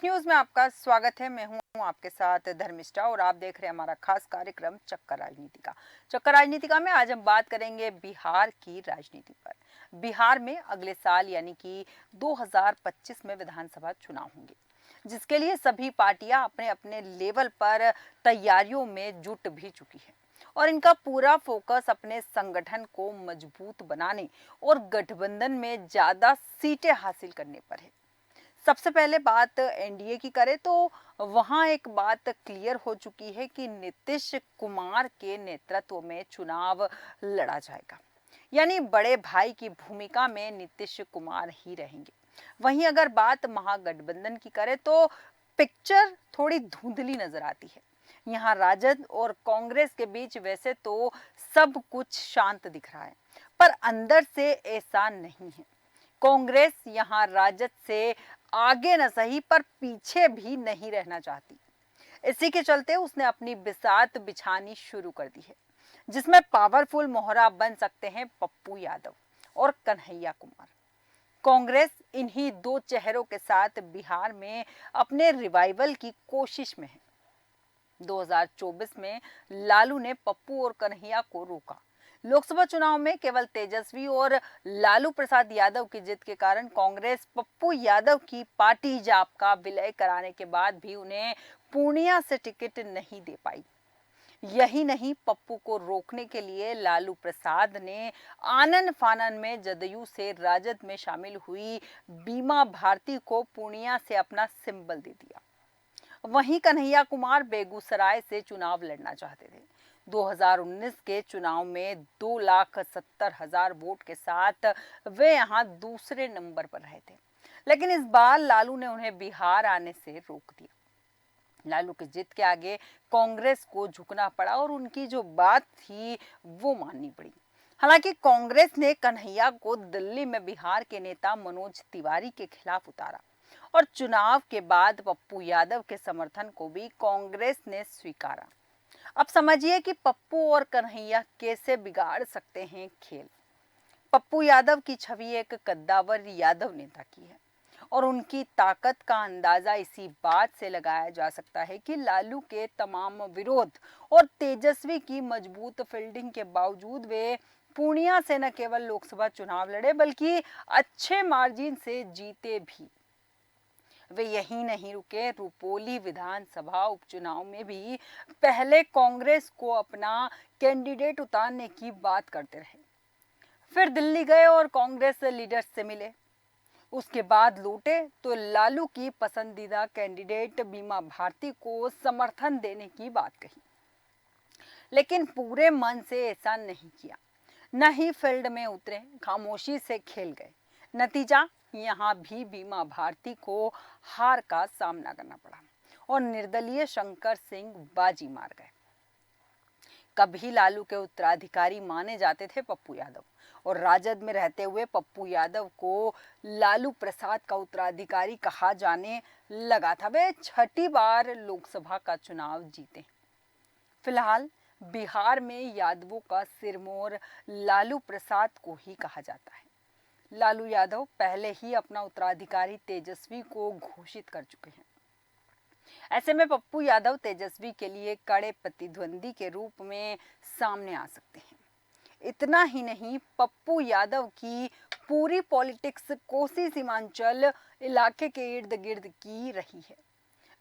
News में आपका स्वागत है। मैं हूं आपके साथ धर्मिष्ठा और आप देख रहे हैं हमारा खास कार्यक्रम चक्कर राजनीतिका। चक्कर राजनीतिका में आज हम बात करेंगे बिहार की राजनीति पर। बिहार में अगले साल यानी कि 2025 में विधानसभा चुनाव होंगे, जिसके लिए सभी पार्टियां अपने अपने लेवल पर तैयारियों में जुट भी चुकी है और इनका पूरा फोकस अपने संगठन को मजबूत बनाने और गठबंधन में ज्यादा सीटें हासिल करने पर है। सबसे पहले बात एनडीए की करें तो वहां एक बात क्लियर हो चुकी है कि नीतीश कुमार के नेतृत्व में चुनाव लड़ा जाएगा, यानी बड़े भाई की भूमिका में नीतीश कुमार ही रहेंगे। वहीं अगर बात महागठबंधन की करें तो पिक्चर थोड़ी धुंधली नजर आती है। यहाँ राजद और कांग्रेस के बीच वैसे तो सब कुछ शांत दिख रहा है, पर अंदर से ऐसा नहीं है। कांग्रेस यहाँ राजद से आगे न सही पर पीछे भी नहीं रहना चाहती। इसी के चलते उसने अपनी बिसात बिछानी शुरू कर दी है, जिसमें पावरफुल मोहरा बन सकते हैं पप्पू यादव और कन्हैया कुमार। कांग्रेस इन्हीं दो चेहरों के साथ बिहार में अपने रिवाइवल की कोशिश में है। 2024 में लालू ने पप्पू और कन्हैया को रोका। लोकसभा चुनाव में केवल तेजस्वी और लालू प्रसाद यादव की जीत के कारण कांग्रेस पप्पू यादव की पार्टी जाप का विलय कराने के बाद भी उन्हें पूर्णिया से टिकट नहीं दे पाई। यही नहीं, पप्पू को रोकने के लिए लालू प्रसाद ने आनन फानन में जदयू से राजद में शामिल हुई बीमा भारती को पूर्णिया से अपना सिंबल दे दिया। वहीं कन्हैया कुमार बेगूसराय से चुनाव लड़ना चाहते थे। 2019 के चुनाव में 2,70,000 वोट के साथ वे यहां दूसरे नंबर पर रहे थे, लेकिन इस बार लालू ने उन्हें बिहार आने से रोक दिया। लालू की जीत के आगे कांग्रेस को झुकना पड़ा और उनकी जो बात थी वो माननी पड़ी। हालांकि कांग्रेस ने कन्हैया को दिल्ली में बिहार के नेता मनोज तिवारी के खिलाफ उतारा और चुनाव के बाद पप्पू यादव के समर्थन को भी कांग्रेस ने स्वीकारा। अब समझिए कि पप्पू और कन्हैया कैसे बिगाड़ सकते हैं खेल। पप्पू यादव की छवि एक कद्दावर यादव नेता की है और उनकी ताकत का अंदाजा इसी बात से लगाया जा सकता है कि लालू के तमाम विरोध और तेजस्वी की मजबूत फील्डिंग के बावजूद वे पूर्णिया से न केवल लोकसभा चुनाव लड़े बल्कि अच्छे मार्जिन से जीते भी। वे यही नहीं रुके, रुपोली विधानसभा उपचुनाव में भी पहले कांग्रेस को अपना कैंडिडेट उतारने की बात करते रहे, फिर दिल्ली गए और कांग्रेस लीडर से मिले। उसके बाद लौटे तो लालू की पसंदीदा कैंडिडेट बीमा भारती को समर्थन देने की बात कही, लेकिन पूरे मन से ऐसा नहीं किया। न ही फील्ड में उतरे, खामोशी से खेल गए। नतीजा, यहाँ भी बीमा भारती को हार का सामना करना पड़ा और निर्दलीय शंकर सिंह बाजी मार गए। कभी लालू के उत्तराधिकारी माने जाते थे पप्पू यादव और राजद में रहते हुए पप्पू यादव को लालू प्रसाद का उत्तराधिकारी कहा जाने लगा था। वे छठी बार लोकसभा का चुनाव जीते। फिलहाल बिहार में यादवों का सिरमौर लालू प्रसाद को ही कहा जाता है। लालू यादव पहले ही अपना उत्तराधिकारी तेजस्वी को घोषित कर चुके हैं। ऐसे में पप्पू यादव तेजस्वी के लिए कड़े प्रतिद्वंदी के रूप में सामने आ सकते हैं। इतना ही नहीं, पप्पू यादव की पूरी पॉलिटिक्स कोसी सीमांचल इलाके के इर्द गिर्द की रही है।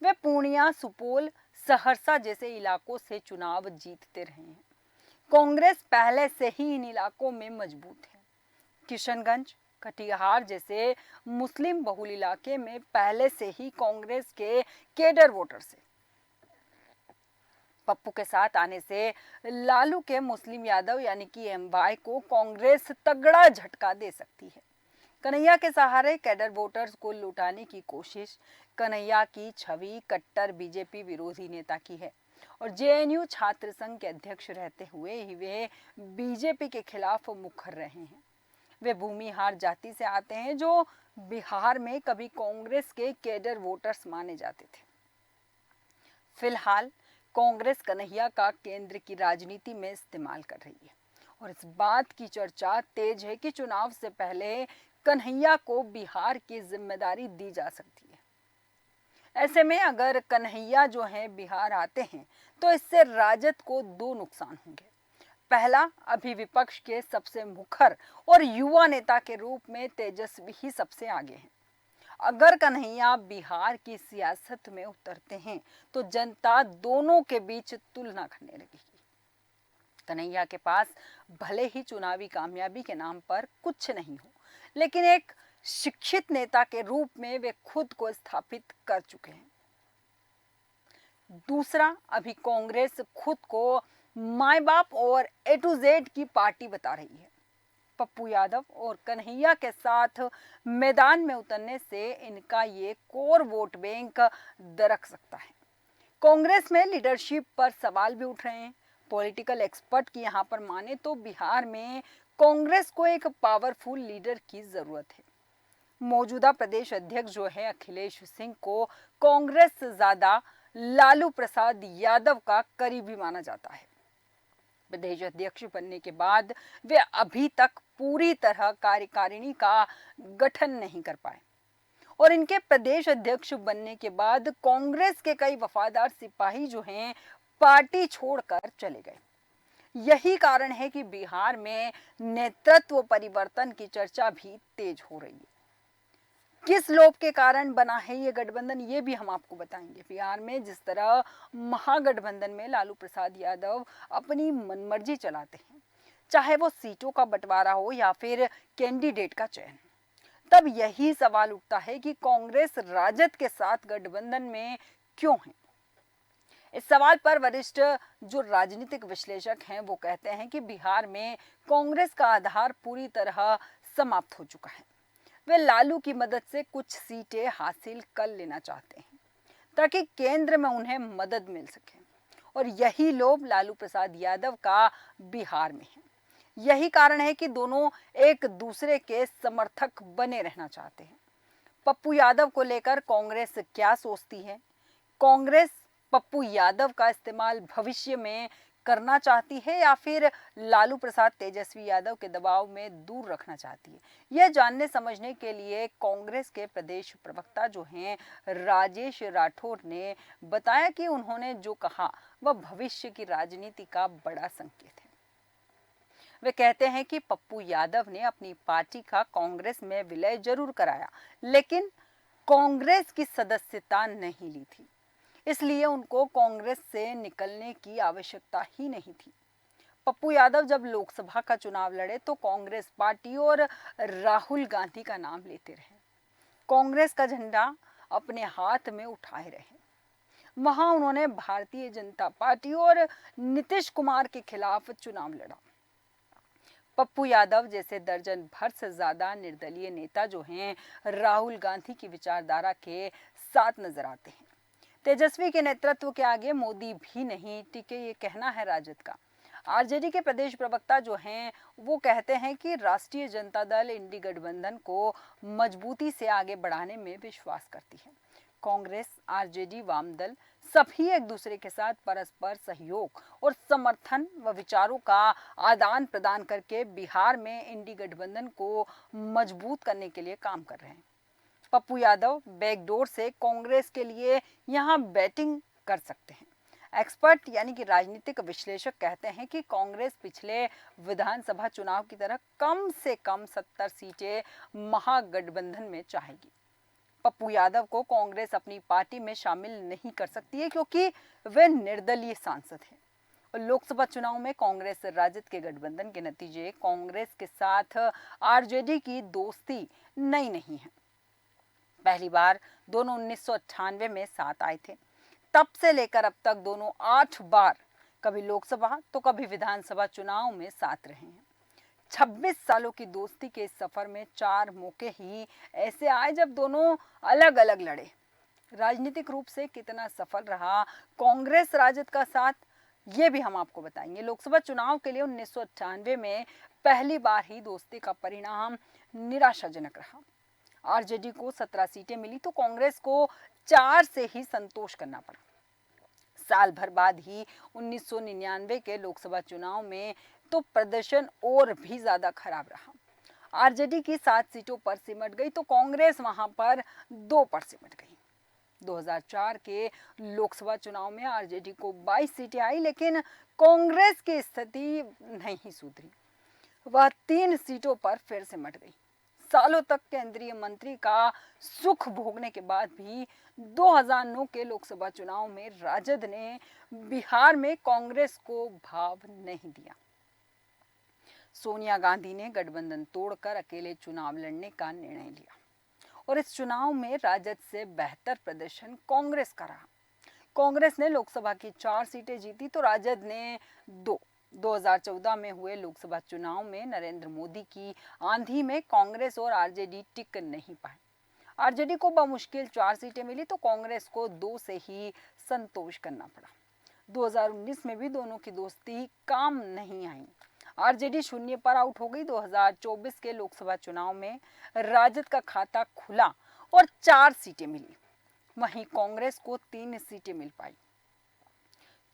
वे पूर्णिया, सुपौल, सहरसा जैसे इलाकों से चुनाव जीतते रहे हैं। कांग्रेस पहले से ही इन इलाकों में मजबूत है। किशनगंज, कटिहार जैसे मुस्लिम बहुल इलाके में पहले से ही कांग्रेस के केडर वोटर्स हैं। पप्पू के साथ आने से लालू के मुस्लिम यादव यानी कि एमवाई को कांग्रेस तगड़ा झटका दे सकती है। कन्हैया के सहारे कैडर वोटर्स को लुटाने की कोशिश। कन्हैया की छवि कट्टर बीजेपी विरोधी नेता की है और जेएनयू छात्र संघ के अध्यक्ष रहते हुए ही वे बीजेपी के खिलाफ मुखर रहे हैं। वे भूमिहार जाति से आते हैं जो बिहार में कभी कांग्रेस के कैडर वोटर्स माने जाते थे। फिलहाल कांग्रेस कन्हैया का केंद्र की राजनीति में इस्तेमाल कर रही है और इस बात की चर्चा तेज है कि चुनाव से पहले कन्हैया को बिहार की जिम्मेदारी दी जा सकती है। ऐसे में अगर कन्हैया जो है बिहार आते हैं तो इससे राजद को दो नुकसान होंगे। पहला, अभी विपक्ष के सबसे मुखर और युवा नेता के रूप में तेजस्वी ही सबसे आगे हैं। अगर कन्हैया बिहार की सियासत में उतरते हैं तो जनता दोनों के बीच तुलना करने लगेगी। कन्हैया के पास भले ही चुनावी कामयाबी के नाम पर कुछ नहीं हो, लेकिन एक शिक्षित नेता के रूप में वे खुद को स्थापित कर चुके हैं। दूसरा, अभी कांग्रेस खुद को माई बाप और ए टू जेड की पार्टी बता रही है। पप्पू यादव और कन्हैया के साथ मैदान में उतरने से इनका ये कोर वोट बैंक दरक सकता है। कांग्रेस में लीडरशिप पर सवाल भी उठ रहे हैं। पॉलिटिकल एक्सपर्ट की यहाँ पर माने तो बिहार में कांग्रेस को एक पावरफुल लीडर की जरूरत है। मौजूदा प्रदेश अध्यक्ष जो है अखिलेश सिंह को कांग्रेस से ज्यादा लालू प्रसाद यादव का करीबी माना जाता है। प्रदेश अध्यक्ष बनने के बाद वे अभी तक पूरी तरह कार्यकारिणी का गठन नहीं कर पाए और इनके प्रदेश अध्यक्ष बनने के बाद कांग्रेस के कई वफादार सिपाही जो हैं पार्टी छोड़कर चले गए। यही कारण है कि बिहार में नेतृत्व परिवर्तन की चर्चा भी तेज हो रही है। किस लोभ के कारण बना है ये गठबंधन, ये भी हम आपको बताएंगे। बिहार में जिस तरह महागठबंधन में लालू प्रसाद यादव अपनी मनमर्जी चलाते हैं, चाहे वो सीटों का बंटवारा हो या फिर कैंडिडेट का चयन, तब यही सवाल उठता है कि कांग्रेस राजद के साथ गठबंधन में क्यों है। इस सवाल पर वरिष्ठ जो राजनीतिक विश्लेषक हैं वो कहते हैं कि बिहार में कांग्रेस का आधार पूरी तरह समाप्त हो चुका है। वे लालू की मदद से कुछ सीटें हासिल कर लेना चाहते हैं ताकि केंद्र में उन्हें मदद मिल सके और यही लोभ लालू प्रसाद यादव का बिहार में है। यही कारण है कि दोनों एक दूसरे के समर्थक बने रहना चाहते हैं। पप्पू यादव को लेकर कांग्रेस क्या सोचती है? कांग्रेस पप्पू यादव का इस्तेमाल भविष्य में करना चाहती है या फिर लालू प्रसाद तेजस्वी यादव के दबाव में दूर रखना चाहती है? यह जानने समझने के लिए कांग्रेस के प्रदेश प्रवक्ता जो हैं राजेश राठौर ने बताया कि उन्होंने जो कहा वह भविष्य की राजनीति का बड़ा संकेत है। वे कहते हैं कि पप्पू यादव ने अपनी पार्टी का कांग्रेस में विलय जरूर कराया, लेकिन कांग्रेस की सदस्यता नहीं ली थी, इसलिए उनको कांग्रेस से निकलने की आवश्यकता ही नहीं थी। पप्पू यादव जब लोकसभा का चुनाव लड़े तो कांग्रेस पार्टी और राहुल गांधी का नाम लेते रहे, कांग्रेस का झंडा अपने हाथ में उठाए रहे। वहां उन्होंने भारतीय जनता पार्टी और नीतीश कुमार के खिलाफ चुनाव लड़ा। पप्पू यादव जैसे दर्जन भर से ज्यादा निर्दलीय नेता जो हैं राहुल गांधी की विचारधारा के साथ नजर आते हैं। तेजस्वी के नेतृत्व के आगे मोदी भी नहीं टिके, ये कहना है राजद का। आरजेडी के प्रदेश प्रवक्ता जो हैं वो कहते हैं कि राष्ट्रीय जनता दल इंडी गठबंधन को मजबूती से आगे बढ़ाने में विश्वास करती है। कांग्रेस, आरजेडी, वामदल सभी एक दूसरे के साथ परस्पर सहयोग और समर्थन व विचारों का आदान प्रदान करके बिहार में इंडी गठबंधन को मजबूत करने के लिए काम कर रहे हैं। पप्पू यादव बैकडोर से कांग्रेस के लिए यहां बैटिंग कर सकते हैं। एक्सपर्ट यानी कि राजनीतिक विश्लेषक कहते हैं कि कांग्रेस पिछले विधानसभा चुनाव की तरह कम से कम 70 सीटें महागठबंधन में चाहेगी। पप्पू यादव को कांग्रेस अपनी पार्टी में शामिल नहीं कर सकती है क्योंकि वे निर्दलीय सांसद हैं। और लोकसभा चुनाव में कांग्रेस राजद के गठबंधन के नतीजे कांग्रेस के साथ आरजेडी की दोस्ती नई नहीं है। पहली बार दोनों 1998 में साथ आए थे। तब से लेकर अब तक दोनों 8 बार कभी लोकसभा तो कभी विधानसभा चुनाव में साथ रहे हैं। 26 सालों की दोस्ती के इस सफर में 4 मौके ही ऐसे आए जब दोनों अलग अलग लड़े। राजनीतिक रूप से कितना सफल रहा कांग्रेस राजद का साथ, ये भी हम आपको बताएंगे। लोकसभा चुनाव के लिए 1998 में पहली बार ही दोस्ती का परिणाम निराशाजनक रहा। आरजेडी को 17 सीटें मिली तो कांग्रेस को 4 से ही संतोष करना पड़ा। साल भर बाद ही 1999 के लोकसभा चुनाव में तो प्रदर्शन और भी ज्यादा खराब रहा। आरजेडी की 7 सीटों पर सिमट गई तो कांग्रेस वहां पर 2 पर सिमट गई। 2004 के लोकसभा चुनाव में आरजेडी को 22 सीटें आई, लेकिन कांग्रेस की स्थिति नहीं सुधरी। वह 3 सीटों पर फिर से मट गई। सालों तक केंद्रीय मंत्री का सुख भोगने के बाद भी 2009 के लोकसभा चुनाव में राजद ने बिहार में कांग्रेस को भाव नहीं दिया। सोनिया गांधी ने गठबंधन तोड़कर अकेले चुनाव लड़ने का निर्णय लिया और इस चुनाव में राजद से बेहतर प्रदर्शन कांग्रेस का रहा। कांग्रेस ने लोकसभा की 4 सीटें जीती तो राजद ने 2। 2014 में हुए लोकसभा चुनाव में नरेंद्र मोदी की आंधी में कांग्रेस और आरजेडी टिक नहीं पाए। आरजेडी को बमुश्किल 4 सीटें मिली तो कांग्रेस को 2 से ही संतोष करना पड़ा। 2019 में भी दोनों की दोस्ती काम नहीं आई। आरजेडी शून्य पर आउट हो गई। 2024 के लोकसभा चुनाव में राजद का खाता खुला और 4 सीटें मिली, वहीं कांग्रेस को 3 सीटें मिल पाई।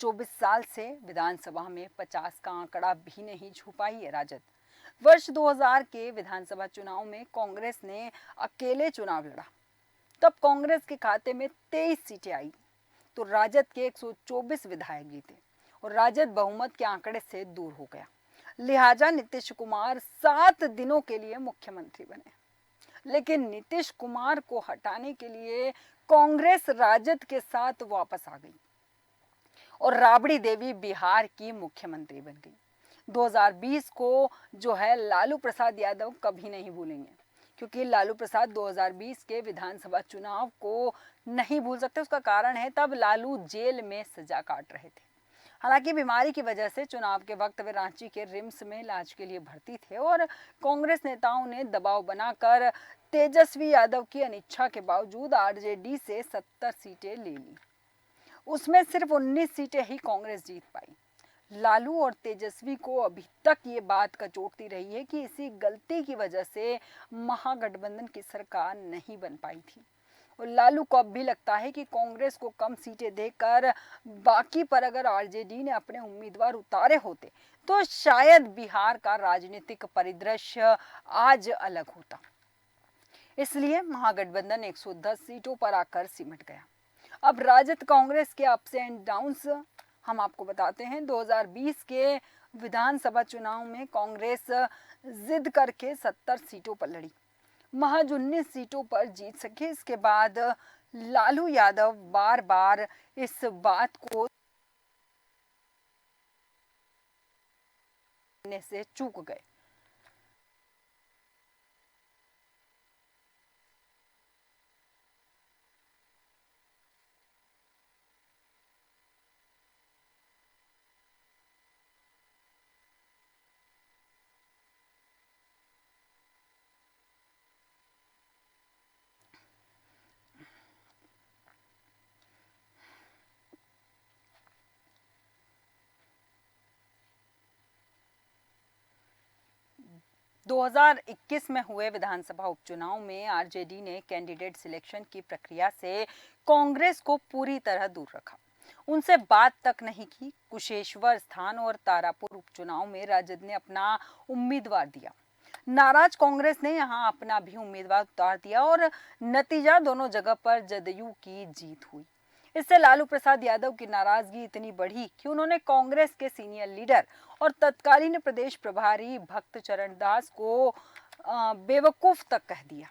24 साल से विधानसभा में 50 का आंकड़ा भी नहीं छू पाई है राजद। वर्ष 2000 के विधानसभा चुनाव में कांग्रेस ने अकेले चुनाव लड़ा, तब कांग्रेस के खाते में 23 सीटें आई तो राजद के 124 विधायक जीते और राजद बहुमत के आंकड़े से दूर हो गया। लिहाजा नीतीश कुमार 7 दिनों के लिए मुख्यमंत्री बने, लेकिन नीतीश कुमार को हटाने के लिए कांग्रेस राजद के साथ वापस आ गई और राबड़ी देवी बिहार की मुख्यमंत्री बन गई। 2020 को जो है लालू प्रसाद यादव कभी नहीं भूलेंगे, क्योंकि लालू प्रसाद 2020 के विधानसभा चुनाव को नहीं भूल सकते। उसका कारण है तब लालू जेल में सजा काट रहे थे। हालांकि बीमारी की वजह से चुनाव के वक्त वे रांची के रिम्स में इलाज के लिए भर्ती थे और कांग्रेस नेताओं ने दबाव बनाकर तेजस्वी यादव की अनिच्छा के बावजूद आरजेडी से 70 सीटें ले ली। उसमें सिर्फ 19 सीटें ही कांग्रेस जीत पाई। लालू और तेजस्वी को अभी तक ये बात कचोटती रही है कि इसी गलती की वजह से महागठबंधन की सरकार नहीं बन पाई थी और लालू को अब भी लगता है कि कांग्रेस को कम सीटें देकर बाकी पर अगर आरजेडी ने अपने उम्मीदवार उतारे होते तो शायद बिहार का राजनीतिक परिदृश्य आज अलग होता। इसलिए महागठबंधन 110 सीटों पर आकर सिमट गया। अब राजद कांग्रेस के अप्स एंड डाउन्स हम आपको बताते हैं। 2020 के विधानसभा चुनाव में कांग्रेस जिद करके 70 सीटों पर लड़ी, महज 19 सीटों पर जीत सके। इसके बाद लालू यादव बार बार इस बात को से चूक गए। – 2021 में हुए विधानसभा उपचुनाव में आरजेडी ने कैंडिडेट सिलेक्शन की प्रक्रिया से कांग्रेस को पूरी तरह दूर रखा, उनसे बात तक नहीं की। कुशेश्वर स्थान और तारापुर उपचुनाव में राजद ने अपना उम्मीदवार दिया। नाराज कांग्रेस ने यहां अपना भी उम्मीदवार उतार दिया और नतीजा दोनों जगह पर जदयू की जीत हुई। इससे लालू प्रसाद यादव की नाराजगी इतनी बढ़ी कि उन्होंने कांग्रेस के सीनियर लीडर और तत्कालीन प्रदेश प्रभारी भक्त चरण दास को बेवकूफ तक कह दिया।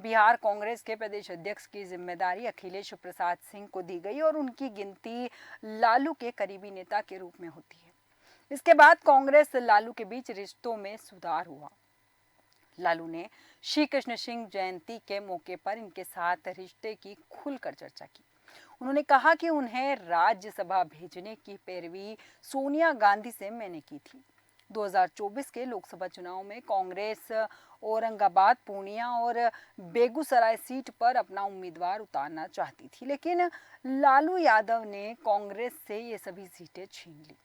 बिहार कांग्रेस के प्रदेश अध्यक्ष की जिम्मेदारी अखिलेश प्रसाद सिंह को दी गई और उनकी गिनती लालू के करीबी नेता के रूप में होती है। इसके बाद कांग्रेस लालू के बीच रिश्तों में सुधार हुआ। लालू ने श्री कृष्ण सिंह जयंती के मौके पर इनके साथ रिश्ते की खुलकर चर्चा की। उन्होंने कहा कि उन्हें राज्यसभा भेजने की पैरवी सोनिया गांधी से मैंने की थी। 2024 के लोकसभा चुनाव में कांग्रेस औरंगाबाद, पूर्णिया और बेगूसराय सीट पर अपना उम्मीदवार उतारना चाहती थी, लेकिन लालू यादव ने कांग्रेस से ये सभी सीटें छीन ली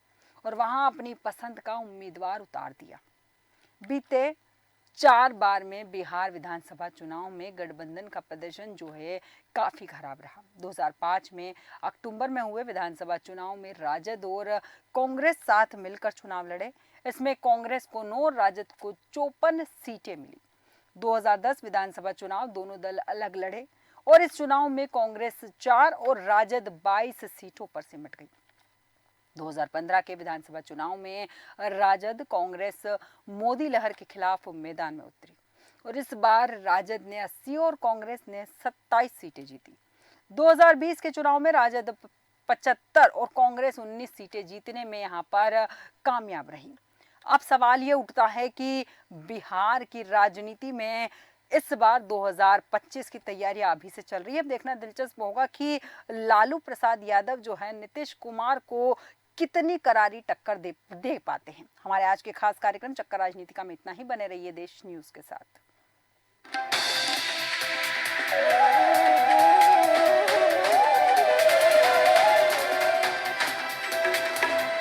और वहां अपनी पसंद का उम्मीदवार उतार दिया। बीते 4 बार में बिहार विधानसभा चुनाव में गठबंधन का प्रदर्शन जो है काफी खराब रहा। 2005 में अक्टूबर में हुए विधानसभा चुनाव में राजद और कांग्रेस साथ मिलकर चुनाव लड़े। इसमें कांग्रेस को 9 और राजद को 54 सीटें मिली। 2010 विधानसभा चुनाव दोनों दल अलग लड़े और इस चुनाव में कांग्रेस 4 और राजद 22 सीटों पर सिमट गई। 2015 के विधानसभा चुनाव में राजद कांग्रेस मोदी लहर के खिलाफ मैदान में उतरी और इस बार राजद ने 80 और कांग्रेस ने 27 सीटें जीती। 2020 के चुनाव में राजद 75 और कांग्रेस 19 सीटें जीतने में यहां पर कामयाब रही। अब सवाल ये उठता है कि बिहार की राजनीति में इस बार 2025 की तैयारियां अभी से चल रही है। अब देखना दिलचस्प होगा कि लालू प्रसाद यादव जो है नीतीश कुमार को कितनी करारी टक्कर दे पाते हैं। हमारे आज के खास कार्यक्रम चक्कर राजनीतिका में इतना ही। बने रहिए देश न्यूज के साथ।